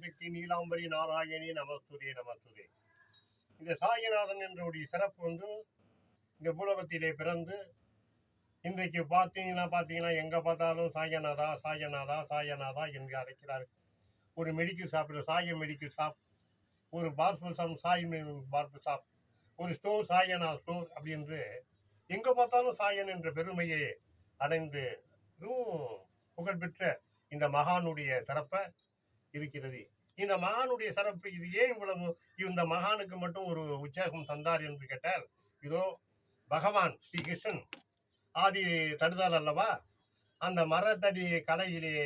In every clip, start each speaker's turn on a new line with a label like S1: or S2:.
S1: ஆதிசக்தி நீலாம்பரி நாராயணி நமஸ்துதே நமஸ்துதே. இந்த சாயிநாதன் என்றுடைய சிறப்பு வந்து இந்த பூலகத்திலே பிறந்து இன்றைக்கு பார்த்தீங்கன்னா எங்கே பார்த்தாலும் சாயநாதா சாயநாதா சாயநாதா என்று அழைக்கிறார்கள். ஒரு மெடிக்கல் ஷாப்பில் சாய மெடிக்கல் ஷாப், ஒரு barber shop Sai barber shop, ஒரு ஸ்டோர் சாயனா ஸ்டோர் அப்படி என்று எங்கே பார்த்தாலும் சாயன் என்ற பெருமையை அடைந்து புகழ்பெற்ற இந்த மகானுடைய சிறப்பை இருக்கிறது. இந்த மகானுடைய சிறப்பு இது ஏன் இவ்வளவு இந்த மகானுக்கு மட்டும் ஒரு உற்சாகம் தந்தார் என்று கேட்டால், இதோ பகவான் ஸ்ரீ கிருஷ்ணன் ஆதி தடுதால் அல்லவா, அந்த மரத்தடி கலையிலே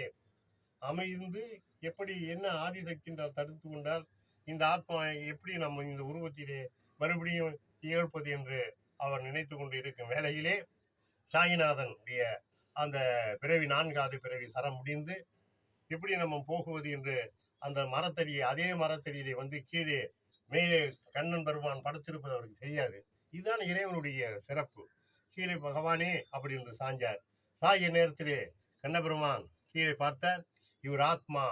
S1: அமைந்து எப்படி என்ன ஆதிசக்தி தடுத்து கொண்டால் இந்த ஆத்மா எப்படி நம்ம இந்த உருவத்திலே மறுபடியும் ஏற்பது என்று அவர் நினைத்து கொண்டு இருக்கும் வேளையிலே சாயிநாதனுடைய அந்த பிறவி 4வது பிறவி சரம் முடிந்து எப்படி நம்ம போகுவது என்று அந்த மரத்தடியை அதே மரத்தடியிலே வந்து கீழே மேலே கண்ணன் பெருமான் படுத்திருப்பது அவருக்கு தெரியாது. இதுதான் இறைவனுடைய சிறப்பு. கீழே பகவானே அப்படி என்று சாஞ்சார். சாய நேரத்திலே கண்ணபெருமான் கீழே பார்த்தார். இவர் ஆத்மா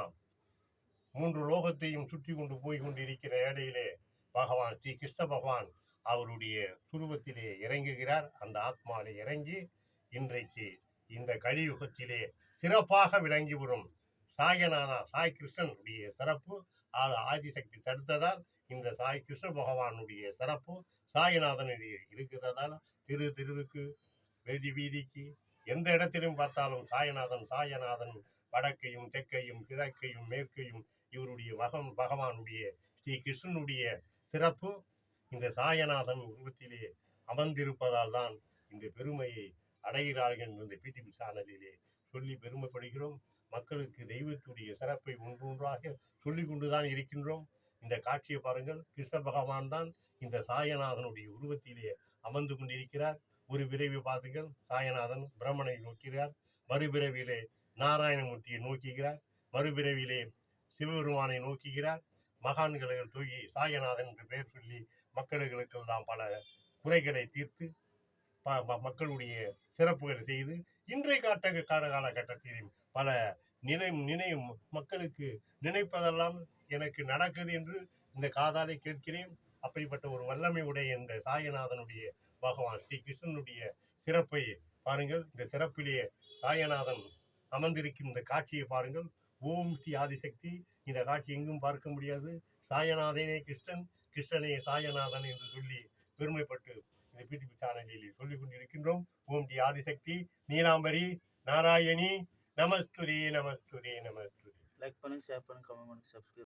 S1: 3 லோகத்தையும் சுற்றி கொண்டு போய் கொண்டிருக்கிற இடையிலே பகவான் ஸ்ரீ கிருஷ்ண பகவான் அவருடைய துருவத்திலே இறங்குகிறார். அந்த ஆத்மாவிலே இறங்கி இன்றைக்கு இந்த கலியுகத்திலே சிறப்பாக விளங்கி வரும் சாயநாதா சாய் கிருஷ்ணனுடைய சிறப்பு ஆதிசக்தி தடுத்ததால் இந்த சாய் கிருஷ்ண பகவானுடைய சிறப்பு சாயநாதனுடைய இருக்கிறதால் தெருவுக்கு வீதிக்கு எந்த இடத்திலும் பார்த்தாலும் சாயநாதன் வடக்கையும் தெற்கையும் கிழக்கையும் மேற்கையும் இவருடைய பகவானுடைய ஸ்ரீ கிருஷ்ணனுடைய சிறப்பு இந்த சாயநாதன் உருவத்திலே அமர்ந்திருப்பதால் தான் இந்த பெருமையை அடைகிறார்கள் இந்த பிடிபி சேனலிலே சொல்லி பெருமைப்படுகிறோம். மக்களுக்கு தெய்வத்துடைய சிறப்பை ஒன்றொன்றாக சொல்லி கொண்டுதான் இருக்கின்றோம். இந்த காட்சியை பாருங்கள். கிருஷ்ண பகவான் தான் இந்த சாயநாதனுடைய உருவத்திலே அமர்ந்து கொண்டிருக்கிறார். ஒரு பிறவி பார்த்துங்கள், சாயநாதன் பிரம்மனை நோக்கிறார். மறுபிறவிலே நாராயணமூர்த்தியை நோக்குகிறார். மறுபிறவிலே சிவபெருமானை நோக்குகிறார். மகான்களை தூக்கி சாயநாதன் என்று பெயர் சொல்லி மக்களுக்கெல்லாம் பல குறைகளை தீர்த்து மக்களுடைய சிறப்புகளை செய்து இன்றைய காலகட்டத்தில் பல மக்களுக்கு நினைப்பதெல்லாம் எனக்கு நடக்குது என்று இந்த காதாலை கேட்கிறேன். அப்படிப்பட்ட ஒரு வல்லமை உடைய இந்த சாயநாதனுடைய பகவான் ஸ்ரீ கிருஷ்ணனுடைய சிறப்பை பாருங்கள். இந்த சிறப்பிலேயே சாயநாதன் அமர்ந்திருக்கும் இந்த காட்சியை பாருங்கள். ஓம் ஸ்ரீ ஆதிசக்தி. இந்த காட்சி எங்கும் பார்க்க முடியாது. சாயநாதனே கிருஷ்ணன், கிருஷ்ணனே சாயநாதன் என்று சொல்லி பெருமைப்பட்டு இந்த பிடிபி சேனலில் சொல்லிக் கொண்டிருக்கின்றோம். ஓம் ஸ்ரீ ஆதிசக்தி நீலாம்பரி நாராயணி நமஸ்துதே நமஸ்துதே நமஸ்துதே.
S2: லைக் பண்ணுங்க, ஷேர் பண்ணுங்க, கமெண்ட் பண்ணுங்க, சப்ஸ்கிரைப்